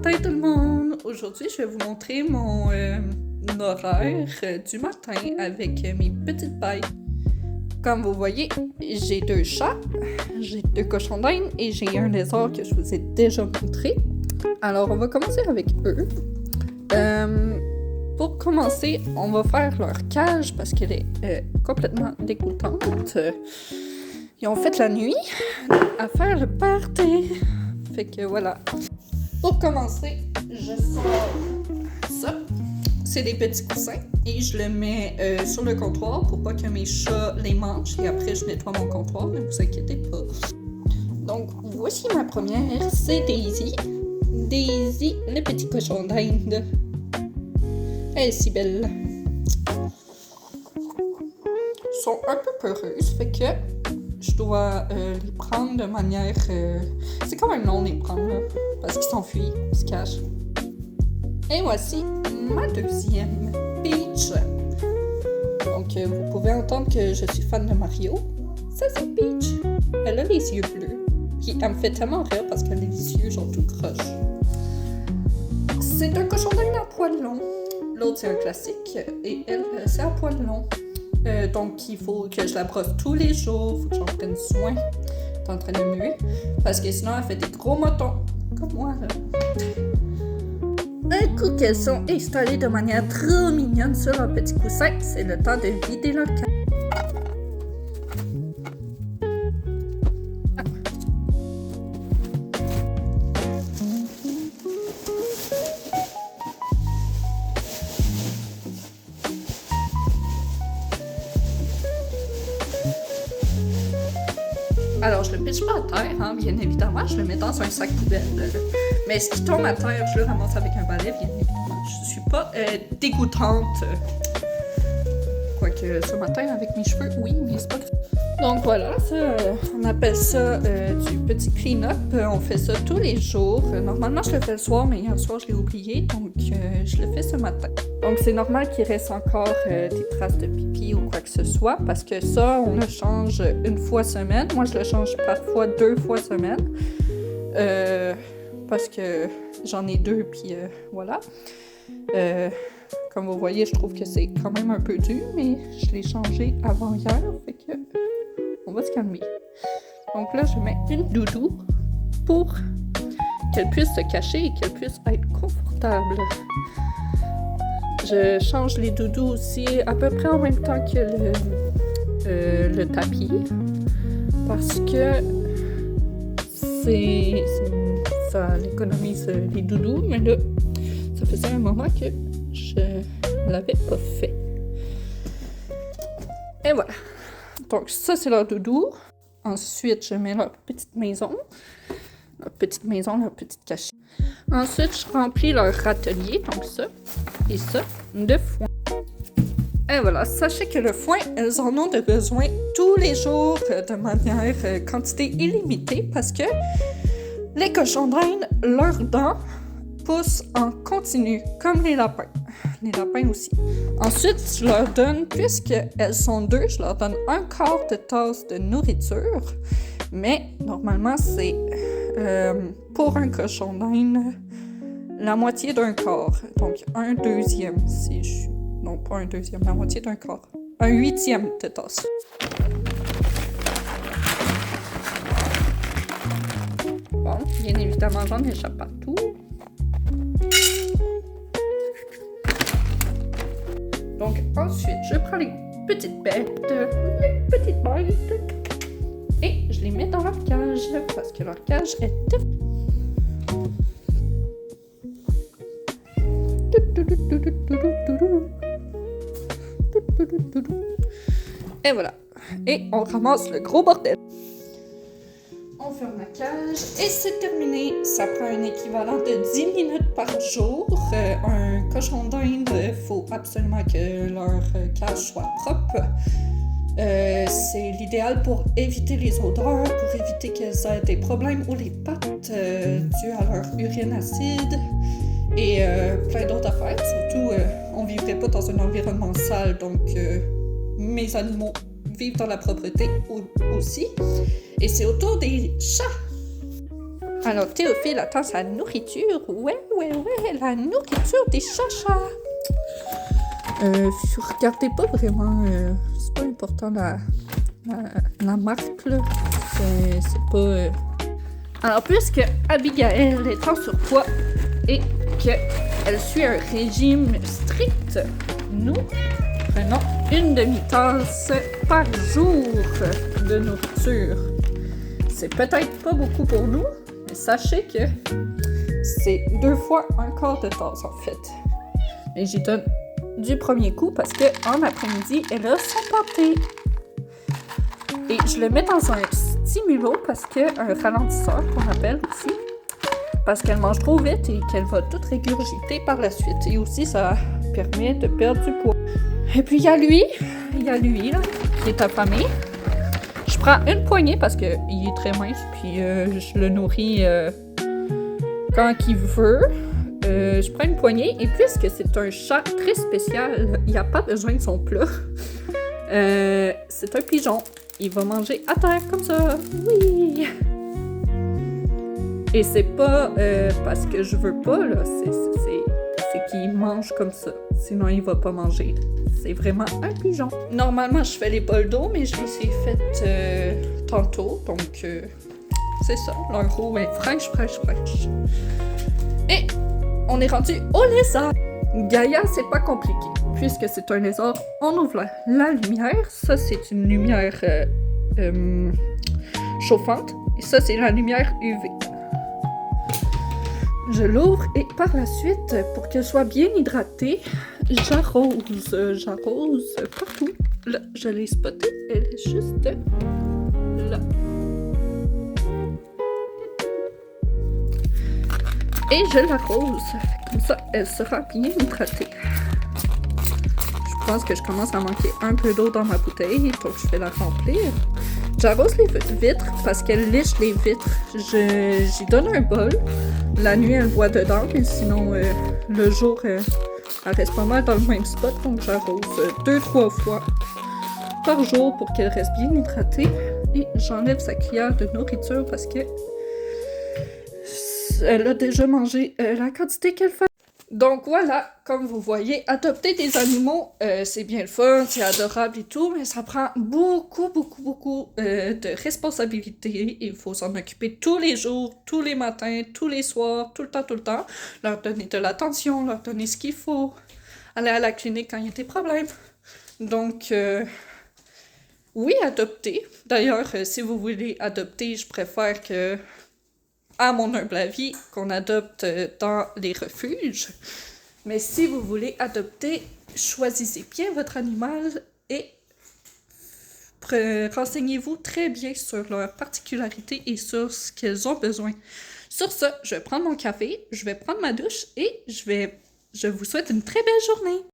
matin tout le monde! Aujourd'hui, je vais vous montrer mon horaire du matin avec mes petites bêtes. Comme vous voyez, j'ai 2 chats, j'ai 2 cochons d'Inde et j'ai un lézard que je vous ai déjà montré. Alors, on va commencer avec eux. Pour commencer, on va faire leur cage parce qu'elle est complètement dégoûtante. Ils ont fait la nuit à faire le party. Fait que voilà. Pour commencer, je sors ça. C'est des petits coussins et je le mets sur le comptoir pour pas que mes chats les mangent. Et après, je nettoie mon comptoir, ne vous inquiétez pas. Donc, voici ma première, c'est Daisy. Daisy, le petit cochon d'Inde. Elle est si belle. Ils sont un peu peureuses, fait que je dois les prendre de manière... C'est quand même long de les prendre, là, parce qu'ils s'enfuient, ils se cachent. Et voici ma deuxième, Peach. Donc, vous pouvez entendre que je suis fan de Mario. Ça, c'est Peach. Elle a les yeux bleus. Puis, elle me fait tellement rire parce qu'elle a les yeux genre tout croches. C'est un cochon d'Inde à poils longs. L'autre, c'est un classique. Et elle, c'est à poils longs. Donc, il faut que je la brosse tous les jours. Il faut que j'en prenne soin. Elle est en train de muer. Parce que sinon, elle fait des gros motons. Comme moi, là. Un coup qu'elles sont installées de manière trop mignonne sur leur petit coussin, c'est le temps de vider leur cage. Alors, je le pitche pas à terre, hein, bien évidemment, je le mets dans un sac poubelle. Mais ce qui tombe à terre, je le ramasse avec un balai, bien évidemment. Je suis pas dégoûtante. Quoique ce matin, avec mes cheveux, oui, mais c'est pas grave. Donc voilà, ça, on appelle ça du petit clean-up. On fait ça tous les jours. Normalement, je le fais le soir, mais hier soir, je l'ai oublié, donc je le fais ce matin. Donc c'est normal qu'il reste encore des traces de pipi ou quoi que ce soit, parce que ça, on le change une fois semaine. Moi, je le change parfois 2 fois semaine. Parce que j'en ai 2, puis voilà. Comme vous voyez, je trouve que c'est quand même un peu dur, mais je l'ai changé avant hier, fait que on va se calmer. Donc là, je mets une doudou pour qu'elle puisse se cacher et qu'elle puisse être confortable. Je change les doudous aussi à peu près en même temps que le tapis, parce que ça économise les doudous, mais là, ça faisait un moment que je ne l'avais pas fait. Et voilà. Donc, ça, c'est leur doudou. Ensuite, je mets leur petite maison. Leur petite cachette. Ensuite, je remplis leur râtelier, donc ça et ça, de foin. Et voilà, sachez que le foin, elles en ont de besoin tous les jours de manière quantité illimitée parce que les cochons d'Inde, leurs dents poussent en continu, comme les lapins. Les lapins aussi. Ensuite, je leur donne, puisqu'elles sont 2, je leur donne 1/4 de tasse de nourriture. Mais normalement, c'est pour un cochon d'Inde, la moitié d'un quart. Donc, 1/2, si je suis... Non, pas 1/2, la moitié d'un quart. 1/8 de tasse. Bon, bien évidemment, j'en échappe partout. Donc, ensuite, je prends les petites bêtes, et je les mets dans leur cage, parce que leur cage est... Et voilà. Et on ramasse le gros bordel. On ferme la cage et c'est terminé. Ça prend un équivalent de 10 minutes par jour. Un cochon d'Inde, il faut absolument que leur cage soit propre. C'est l'idéal pour éviter les odeurs, pour éviter qu'elles aient des problèmes ou les pattes dues à leur urine acide et plein d'autres affaires. Surtout, on ne vivrait pas dans un environnement sale, donc mes animaux vivent dans la propreté aussi. Et c'est au tour des chats. Alors, Théophile attend sa nourriture. Ouais, la nourriture des chachas. Regardez pas vraiment, c'est pas important la marque, là. C'est pas... Alors, puisque Abigail est en surpoids et qu'elle suit un régime strict, nous prenons une demi-tasse par jour de nourriture. C'est peut-être pas beaucoup pour nous, mais sachez que c'est 2 fois un quart de tasse, en fait. Et j'y donne du premier coup parce qu'en après-midi, elle a son pâté. Et je le mets dans un stimulo parce un ralentisseur qu'on appelle aussi. Parce qu'elle mange trop vite et qu'elle va tout régurgiter par la suite. Et aussi, ça permet de perdre du poids. Et puis, il y a lui là, qui est affamé. Je prends une poignée parce qu'il est très mince, puis je le nourris quand il veut. Je prends une poignée, et puisque c'est un chat très spécial, il n'y a pas besoin de son plat. C'est un pigeon. Il va manger à terre comme ça. Oui! Et c'est pas parce que je veux pas, là. C'est qu'il mange comme ça. Sinon, il va pas manger. C'est vraiment un pigeon. Normalement, je fais les bols d'eau, mais je les ai faites tantôt. Donc, c'est ça. Leur eau est fraîche. Et on est rendu au lézard. Gaïa, c'est pas compliqué. Puisque c'est un lézard, on ouvre la lumière. Ça, c'est une lumière chauffante. Et ça, c'est la lumière UV. Je l'ouvre et par la suite, pour qu'elle soit bien hydratée, j'arrose partout. Là, je l'ai spotée, elle est juste là. Et je l'arrose, comme ça, elle sera bien hydratée. Je pense que je commence à manquer un peu d'eau dans ma bouteille, donc je vais la remplir. J'arrose les vitres parce qu'elle liche les vitres. J'y donne un bol. La nuit, elle boit dedans, mais sinon, le jour, elle reste pas mal dans le même spot. Donc, j'arrose 2-3 fois par jour pour qu'elle reste bien hydratée. Et j'enlève sa cuillère de nourriture parce que elle a déjà mangé la quantité qu'elle fait. Donc voilà, comme vous voyez, adopter des animaux, c'est bien le fun, c'est adorable et tout, mais ça prend beaucoup de responsabilités. Il faut s'en occuper tous les jours, tous les matins, tous les soirs, tout le temps. Leur donner de l'attention, leur donner ce qu'il faut, aller à la clinique quand il y a des problèmes. Donc, oui, adopter. D'ailleurs, si vous voulez adopter, je préfère que... à mon humble avis, qu'on adopte dans les refuges. Mais si vous voulez adopter, choisissez bien votre animal et renseignez-vous très bien sur leurs particularités et sur ce qu'elles ont besoin. Sur ce, je vais prendre mon café, je vais prendre ma douche et je vous souhaite une très belle journée.